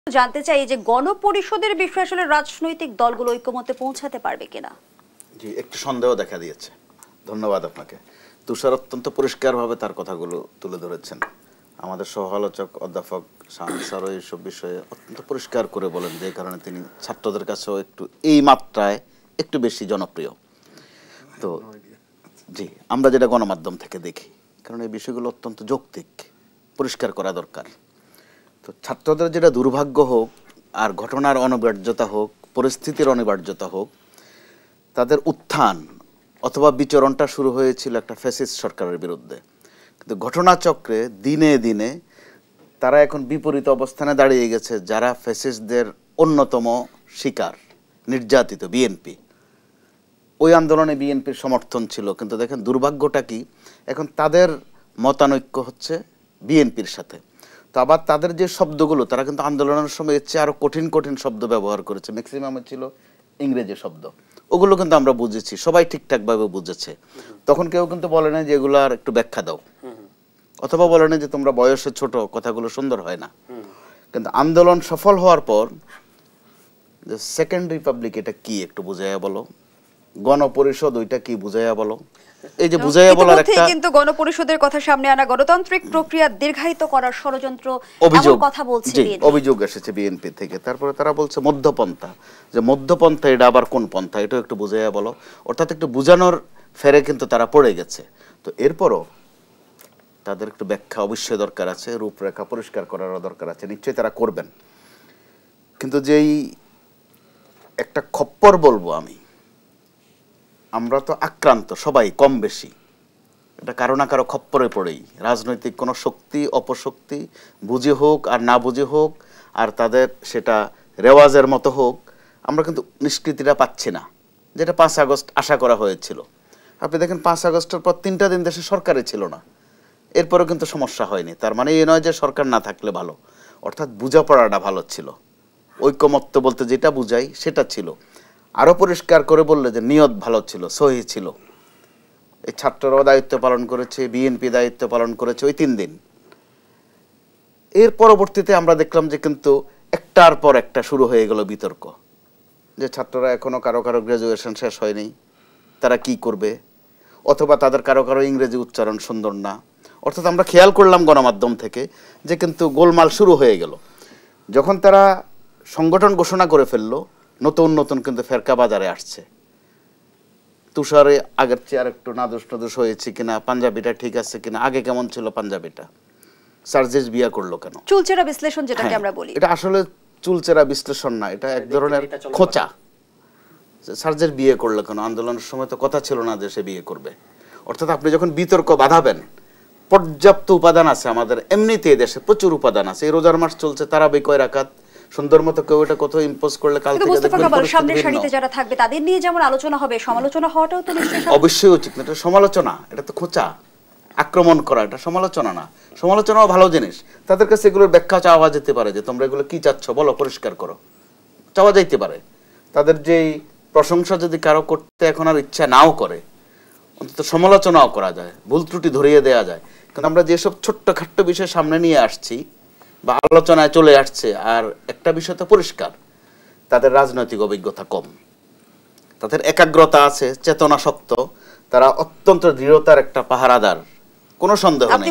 জানতে চাই যে গণপরিষদের বিষয়ে আসলে রাজনৈতিক দলগুলো ঐক্যমত্যে পৌঁছাতে পারবে কিনা। জি, একটু সন্দেহ দেখা দিয়েছে। ধন্যবাদ আপনাকে। তুষার অত্যন্ত পরিষ্কারভাবে তার কথাগুলো তুলে ধরেছেন। আমাদের সহ আলোচক অধ্যাপক শাহান স্যারও এইসব বিষয়ে অত্যন্ত পরিষ্কার করে বলেন, যে কারণে তিনি ছাত্রদের কাছেও একটু এই মাত্রায় একটু বেশি জনপ্রিয়। তো জি, আমরা যেটা গণমাধ্যম থেকে দেখি, কারণ এই বিষয়গুলো অত্যন্ত যৌক্তিক, পরিষ্কার করা দরকার। তো ছাত্রদের যেটা দুর্ভাগ্য হোক, আর ঘটনার অনিবার্যতা হোক, পরিস্থিতির অনিবার্যতা হোক, তাদের উত্থান অথবা বিচরণটা শুরু হয়েছিল একটা ফ্যাসিস্ট সরকারের বিরুদ্ধে। কিন্তু ঘটনাচক্রে দিনে দিনে তারা এখন বিপরীত অবস্থানে দাঁড়িয়ে গেছে, যারা ফ্যাসিস্টদের অন্যতম শিকার, নির্যাতিত বিএনপি। ওই আন্দোলনে বিএনপির সমর্থন ছিল, কিন্তু দেখেন দুর্ভাগ্যটা কি, এখন তাদের মতানৈক্য হচ্ছে বিএনপির সাথে। তো আবার তাদের যে শব্দগুলো, তারা কিন্তু আন্দোলনের সময় এর চেয়ে আরও কঠিন কঠিন শব্দ ব্যবহার করেছে, ম্যাক্সিমামে ছিল ইংরেজি শব্দ। ওগুলো কিন্তু আমরা বুঝেছি, সবাই ঠিকঠাকভাবে বুঝেছে। তখন কেউ কিন্তু বলে না যে এগুলো আর একটু ব্যাখ্যা দাও, অথবা বলে না যে তোমরা বয়সে ছোট, কথাগুলো সুন্দর হয় না। কিন্তু আন্দোলন সফল হওয়ার পর যে সেকেন্ড রিপাবলিক এটা কি একটু বুঝাইয়া বলো, গণপরিষদ ওইটা কি বুঝাইয়া বলো। এই যে বুঝাইয়া বলার একটা, কিন্তু গণপরিষদের কথা সামনে আনা গণতান্ত্রিক প্রক্রিয়া দীর্ঘায়িত করার ষড়যন্ত্র অভিযোগ কথা বলছে, অভিযোগ এসেছে বিএনপি থেকে। তারপরে তারা বলছে মধ্যপন্থা, যে মধ্যপন্থা এটা আবার কোন পন্থা, এটা একটু বুঝাইয়া বলো। অর্থাৎ একটু বুঝানোর ফেরে কিন্তু তারা পড়ে গেছে। তো এরপরও তাদের একটু ব্যাখ্যা অবশ্যই দরকার আছে, রূপরেখা পরিষ্কার করারও দরকার আছে, নিশ্চয়ই তারা করবেন। কিন্তু যেই একটা খপ্পর বলবো আমি, আমরা তো আক্রান্ত সবাই কম বেশি, এটা কারো না কারো খপ্পরে পড়েই। রাজনৈতিক কোনো শক্তি অপশক্তি, বুঝে হোক আর না বুঝে হোক, আর তাদের সেটা রেওয়াজের মতো হোক, আমরা কিন্তু নিষ্কৃতিটা পাচ্ছি না, যেটা 5 আগস্ট আশা করা হয়েছিল। আপনি দেখেন 5 আগস্টের পর 3টা দিন দেশে সরকারই ছিল না, এরপরেও কিন্তু সমস্যা হয়নি। তার মানে এই নয় যে সরকার না থাকলে ভালো, অর্থাৎ বোঝাপড়াটা ভালো ছিল, ঐকমত্য বলতে যেটা বুঝাই সেটা ছিল। আরও পরিষ্কার করে বললে যে নিয়ত ভালো ছিল, সহি ছিল। এই ছাত্ররাও দায়িত্ব পালন করেছে, বিএনপি দায়িত্ব পালন করেছে ওই 3 দিন। এর পরবর্তীতে আমরা দেখলাম যে কিন্তু একটার পর একটা শুরু হয়ে গেল বিতর্ক, যে ছাত্ররা এখনো কারো কারো গ্রাজুয়েশন শেষ হয়নি, তারা কি করবে, অথবা তাদের কারো কারো ইংরেজি উচ্চারণ সুন্দর না। অর্থাৎ আমরা খেয়াল করলাম গণমাধ্যম থেকে যে কিন্তু গোলমাল শুরু হয়ে গেল। যখন তারা সংগঠন ঘোষণা করে ফেললো, নতুন নতুন কিন্তু ফেরকা বাজারে আসছে। তুষারে আগের চেয়ে আর একটু নাদুস নাদুস হয়েছে কিনা, পাঞ্জাবিটা ঠিক আছে কিনা, আগে কেমন ছিল পাঞ্জাবিটা, সার্জেস বিয়া করলো কেন, চুলচেরা বিশ্লেষণ যেটাকে আমরা বলি। এটা আসলে চুলচেরা বিশ্লেষণ না, এটা এক ধরনের খোঁচা। সার্জেস বিয়ে করলো কেন, আন্দোলনের সময় তো কথা ছিল না যে সে বিয়ে করবে। অর্থাৎ আপনি যখন বিতর্ক বাঁধাবেন, পর্যাপ্ত উপাদান আছে আমাদের, এমনিতে দেশে প্রচুর উপাদান আছে। এই রোজার মাস চলছে, তারাবি কয় রাকাত, সুন্দর মতো কেউ এটা কত ইম্পোজ করলে কাল থেকে সামনের সারিতে যারা থাকবে তাদের নিয়ে যেমন আলোচনা হবে, সমালোচনা হওয়াটাও তো অবশ্যই উচিত। এটা সমালোচনা, এটা তো খোঁচা, আক্রমণ করা, এটা সমালোচনা না। সমালোচনাও ভালো জিনিস, তাদের কাছে এগুলোর ব্যাখ্যা চাওয়া যেতে পারে, যে তোমরা এগুলো কি চাচ্ছ বলো, পরিষ্কার করো, চাওয়া যাইতে পারে। তাদের যেই প্রশংসা যদি কারো করতে এখন আর ইচ্ছা নাও করে, অন্তত সমালোচনাও করা যায়, ভুল ত্রুটি ধরিয়ে দেওয়া যায়। কারণ আমরা যেসব ছোট্ট খাট্ট বিষয় সামনে নিয়ে আসছি বা আলোচনায় চলে আসছে, আর একটা বিষয় তো পরিষ্কার, তাদের রাজনৈতিক অভিজ্ঞতা কম, তাদের একাগ্রতা আছে, চেতনা শক্ত, তারা অত্যন্ত দৃঢ়তার একটা পাহারাদার, কোনো সন্দেহ নেই।